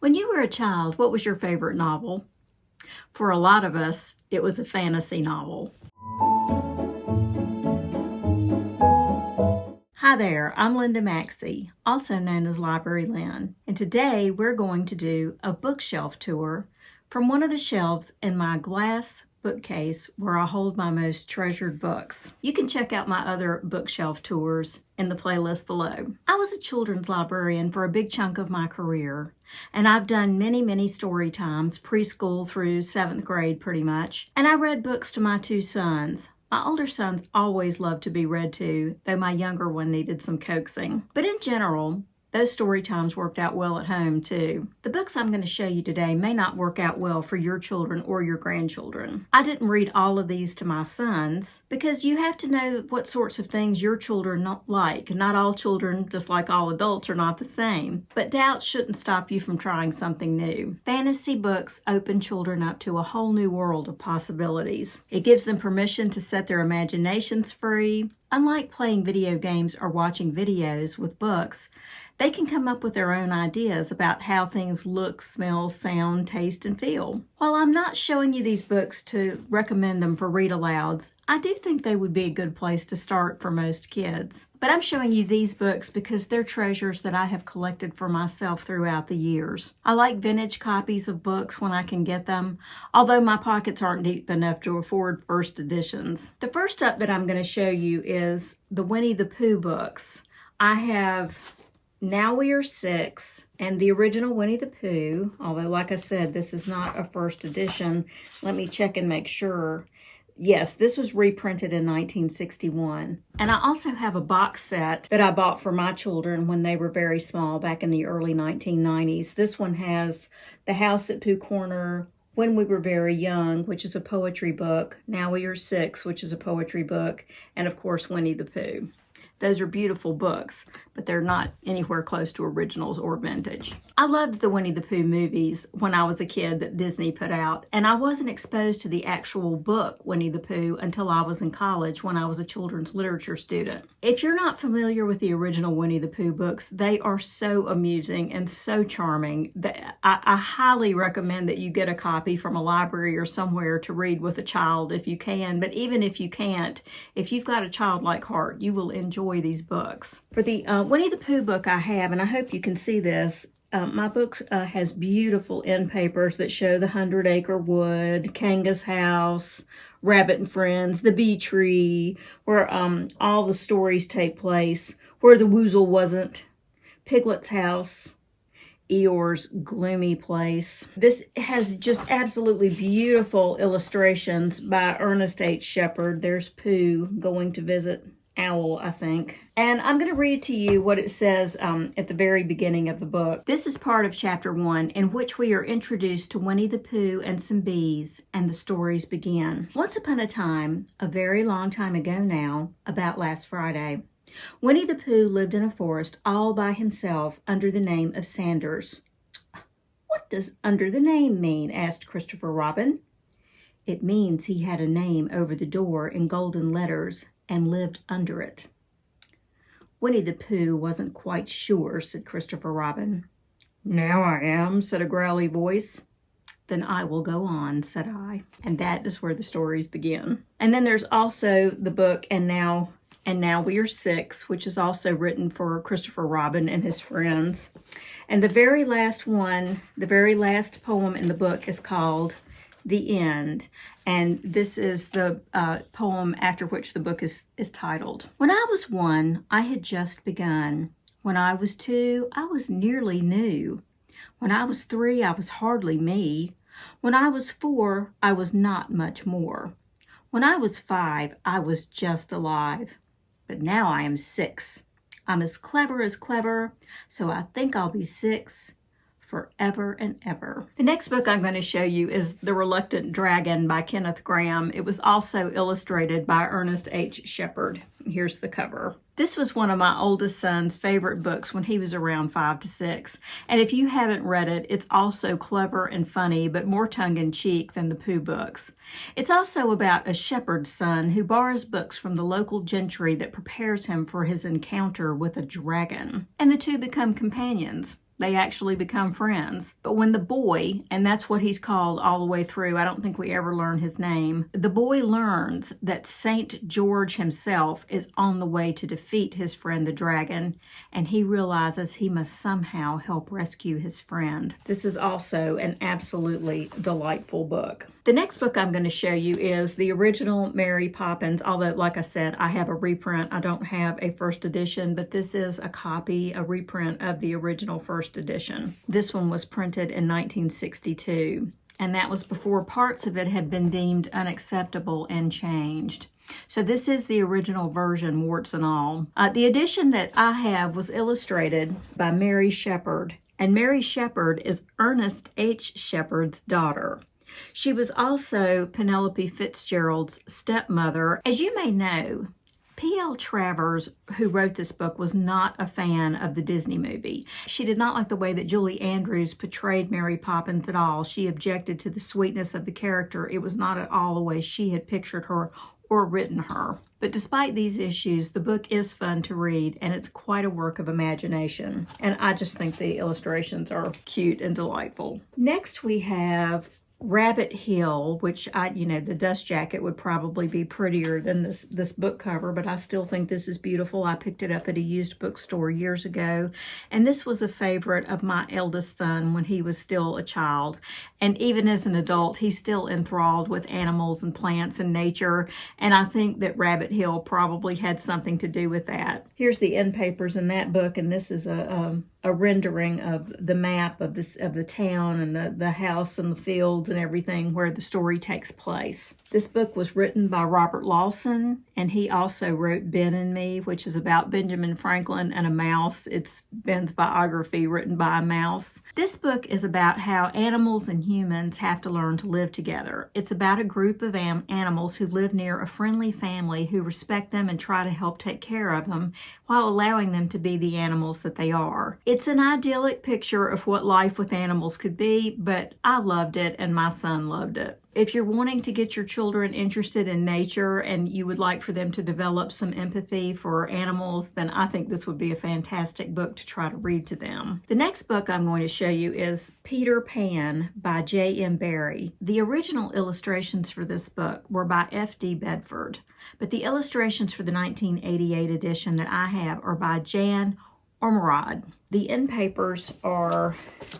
When you were a child, what was your favorite novel? For a lot of us, it was a fantasy novel. Hi there, I'm Linda Maxey, also known as Library Lynn, and today we're going to do a bookshelf tour from one of the shelves in my glass bookcase where I hold my most treasured books. You can check out my other bookshelf tours in the playlist below. I was a children's librarian for a big chunk of my career, and I've done many story times, preschool through 7th grade pretty much, and I read books to my two sons. My older sons always loved to be read to, though my younger one needed some coaxing. But in general, those story times worked out well at home too. The books I'm going to show you today may not work out well for your children or your grandchildren. I didn't read all of these to my sons because you have to know what sorts of things your children like. Not all children, just like all adults, are not the same. But doubt shouldn't stop you from trying something new. Fantasy books open children up to a whole new world of possibilities. It gives them permission to set their imaginations free. Unlike playing video games or watching videos with books, they can come up with their own ideas about how things look, smell, sound, taste, and feel. While I'm not showing you these books to recommend them for read-alouds, I do think they would be a good place to start for most kids. But I'm showing you these books because they're treasures that I have collected for myself throughout the years. I like vintage copies of books when I can get them, although my pockets aren't deep enough to afford first editions. The first up that I'm going to show you is the Winnie the Pooh books. I have Now We Are Six and the original Winnie the Pooh, although like I said, this is not a first edition. Let me check and make sure. Yes, this was reprinted in 1961. And I also have a box set that I bought for my children when they were very small back in the early 1990s. This one has The House at Pooh Corner, When We Were Very Young, which is a poetry book, Now We Are Six, which is a poetry book, and of course, Winnie the Pooh. Those are beautiful books, but they're not anywhere close to originals or vintage. I loved the Winnie the Pooh movies when I was a kid that Disney put out, and I wasn't exposed to the actual book Winnie the Pooh until I was in college when I was a children's literature student. If you're not familiar with the original Winnie the Pooh books, they are so amusing and so charming that I highly recommend that you get a copy from a library or somewhere to read with a child if you can. But even if you can't, if you've got a childlike heart, you will enjoy these books. For the Winnie the Pooh book I have, and I hope you can see this, my book has beautiful end papers that show the 100-acre wood, Kanga's house, Rabbit and Friends, the bee tree, where all the stories take place, Where the Woozle Wasn't, Piglet's house, Eeyore's gloomy place. This has just absolutely beautiful illustrations by Ernest H. Shepard. There's Pooh going to visit Owl, I think. And I'm going to read to you what it says at the very beginning of the book. This is part of chapter 1, in which we are introduced to Winnie the Pooh and some bees, and the stories begin. Once upon a time, a very long time ago now, about last Friday, Winnie the Pooh lived in a forest all by himself under the name of Sanders. What does under the name mean? Asked Christopher Robin. It means he had a name over the door in golden letters and lived under it. Winnie the Pooh wasn't quite sure, said Christopher Robin. Now I am, said a growly voice. Then I will go on, said I. And that is where the stories begin. And then there's also the book, And Now We Are Six, which is also written for Christopher Robin and his friends. And the very last one, the very last poem in the book is called The End. And this is the poem after which the book is titled. When I was 1, I had just begun. When I was 2, I was nearly new. When I was 3, I was hardly me. When I was 4, I was not much more. When I was 5, I was just alive. But now I am 6. I'm as clever, so I think I'll be 6 forever and ever. The next book I'm going to show you is The Reluctant Dragon by Kenneth Grahame. It was also illustrated by Ernest H. Shepard. Here's the cover. This was one of my oldest son's favorite books when he was around 5 to 6. And if you haven't read it, it's also clever and funny, but more tongue-in-cheek than the Pooh books. It's also about a shepherd's son who borrows books from the local gentry that prepares him for his encounter with a dragon. And the two become companions. They actually become friends. But when the boy, and that's what he's called all the way through, I don't think we ever learn his name, the boy learns that Saint George himself is on the way to defeat his friend the dragon, and he realizes he must somehow help rescue his friend. This is also an absolutely delightful book. The next book I'm going to show you is the original Mary Poppins, although, like I said, I have a reprint. I don't have a first edition, but this is a copy, a reprint of the original first edition. This one was printed in 1962, and that was before parts of it had been deemed unacceptable and changed. So this is the original version, warts and all. The edition that I have was illustrated by Mary Shepherd, and Mary Shepherd is Ernest H. Shepherd's daughter. She was also Penelope Fitzgerald's stepmother. As you may know, P.L. Travers, who wrote this book, was not a fan of the Disney movie. She did not like the way that Julie Andrews portrayed Mary Poppins at all. She objected to the sweetness of the character. It was not at all the way she had pictured her or written her. But despite these issues, the book is fun to read, and it's quite a work of imagination. And I just think the illustrations are cute and delightful. Next we have Rabbit Hill, which the dust jacket would probably be prettier than this book cover, but I still think this is beautiful. I picked it up at a used bookstore years ago, and this was a favorite of my eldest son when he was still a child. And even as an adult, he's still enthralled with animals and plants and nature, and I think that Rabbit Hill probably had something to do with that. Here's the end papers in that book, and this is a rendering of the map of the town and the house and the fields and everything where the story takes place. This book was written by Robert Lawson, and he also wrote Ben and Me, which is about Benjamin Franklin and a mouse. It's Ben's biography written by a mouse. This book is about how animals and humans have to learn to live together. It's about a group of animals who live near a friendly family who respect them and try to help take care of them while allowing them to be the animals that they are. It's an idyllic picture of what life with animals could be, but I loved it and my son loved it. If you're wanting to get your children interested in nature and you would like for them to develop some empathy for animals, then I think this would be a fantastic book to try to read to them. The next book I'm going to show you is Peter Pan by J.M. Barrie. The original illustrations for this book were by F.D. Bedford, but the illustrations for the 1988 edition that I have are by Jan Ormerod. The end papers are,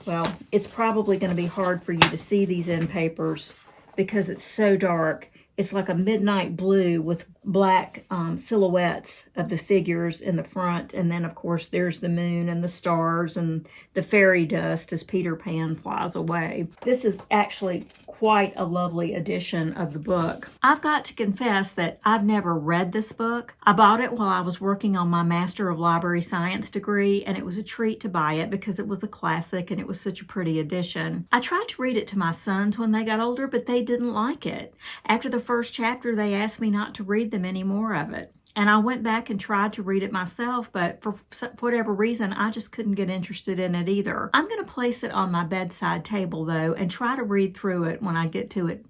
well, it's probably going to be hard for you to see these end papers because it's so dark. It's like a midnight blue with black silhouettes of the figures in the front. And then, of course, there's the moon and the stars and the fairy dust as Peter Pan flies away. This is actually quite a lovely edition of the book. I've got to confess that I've never read this book. I bought it while I was working on my Master of Library Science degree, and it was a treat to buy it because it was a classic and it was such a pretty edition. I tried to read it to my sons when they got older, but they didn't like it. After the first chapter, they asked me not to read them any more of it. And I went back and tried to read it myself, but for whatever reason, I just couldn't get interested in it either. I'm going to place it on my bedside table, though, and try to read through it when I get to it,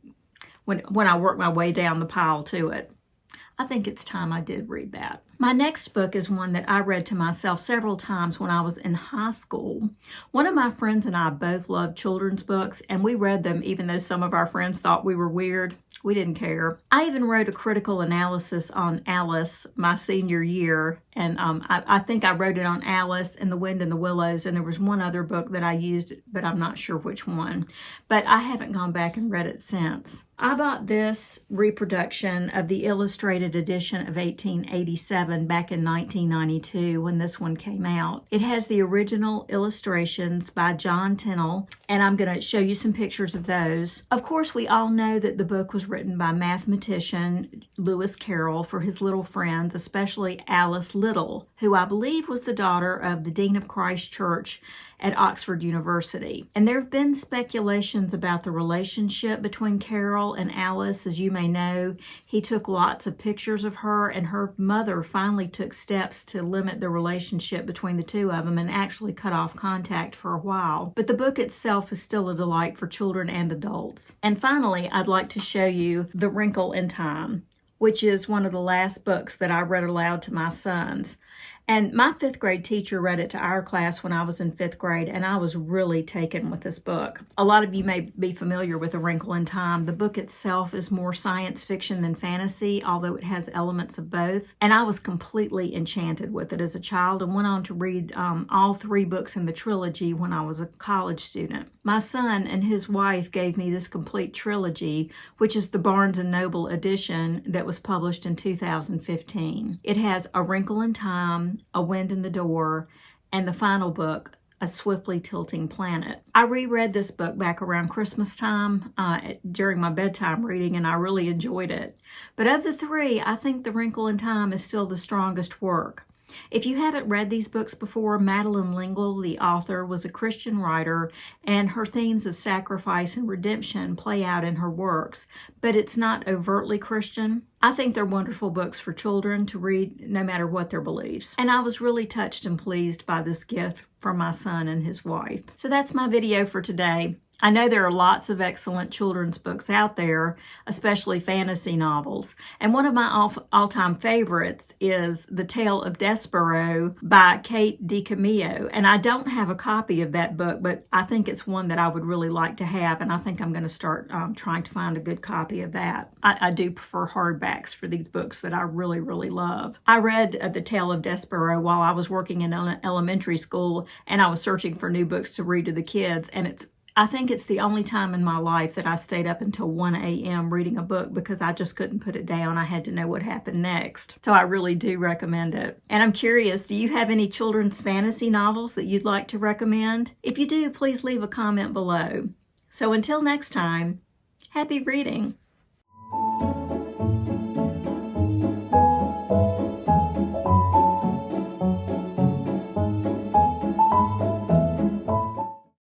when I work my way down the pile to it. I think it's time I did read that. My next book is one that I read to myself several times when I was in high school. One of my friends and I both loved children's books, and we read them even though some of our friends thought we were weird. We didn't care. I even wrote a critical analysis on Alice my senior year, and I think I wrote it on Alice and the Wind and the Willows, and there was one other book that I used, but I'm not sure which one. But I haven't gone back and read it since. I bought this reproduction of the illustrated edition of 1887 back in 1992 when this one came out. It has the original illustrations by John Tennell, and I'm going to show you some pictures of those. Of course, we all know that the book was written by mathematician Lewis Carroll for his little friends, especially Alice Little, who I believe was the daughter of the Dean of Christ Church at Oxford University. And there have been speculations about the relationship between Carroll and Alice. As you may know, he took lots of pictures of her, and her mother finally took steps to limit the relationship between the two of them and actually cut off contact for a while. But the book itself is still a delight for children and adults. And finally, I'd like to show you The Wrinkle in Time, which is one of the last books that I read aloud to my sons. And my fifth grade teacher read it to our class when I was in fifth grade, and I was really taken with this book. A lot of you may be familiar with A Wrinkle in Time. The book itself is more science fiction than fantasy, although it has elements of both. And I was completely enchanted with it as a child and went on to read all 3 books in the trilogy when I was a college student. My son and his wife gave me this complete trilogy, which is the Barnes & Noble edition that was published in 2015. It has A Wrinkle in Time, A Wind in the Door, and the final book, A Swiftly Tilting Planet. I reread this book back around Christmas time during my bedtime reading, and I really enjoyed it. But of the 3, I think The Wrinkle in Time is still the strongest work. If you haven't read these books before, Madeleine L'Engle, the author, was a Christian writer, and her themes of sacrifice and redemption play out in her works, but it's not overtly Christian. I think they're wonderful books for children to read no matter what their beliefs. And I was really touched and pleased by this gift from my son and his wife. So that's my video for today. I know there are lots of excellent children's books out there, especially fantasy novels. And one of my all-time favorites is The Tale of Despereaux by Kate DiCamillo. And I don't have a copy of that book, but I think it's one that I would really like to have. And I think I'm going to start trying to find a good copy of that. I do prefer hardbacks for these books that I really, really love. I read The Tale of Despereaux while I was working in elementary school, and I was searching for new books to read to the kids. And I think it's the only time in my life that I stayed up until 1 a.m. reading a book because I just couldn't put it down. I had to know what happened next. So I really do recommend it. And I'm curious, do you have any children's fantasy novels that you'd like to recommend? If you do, please leave a comment below. So until next time, happy reading.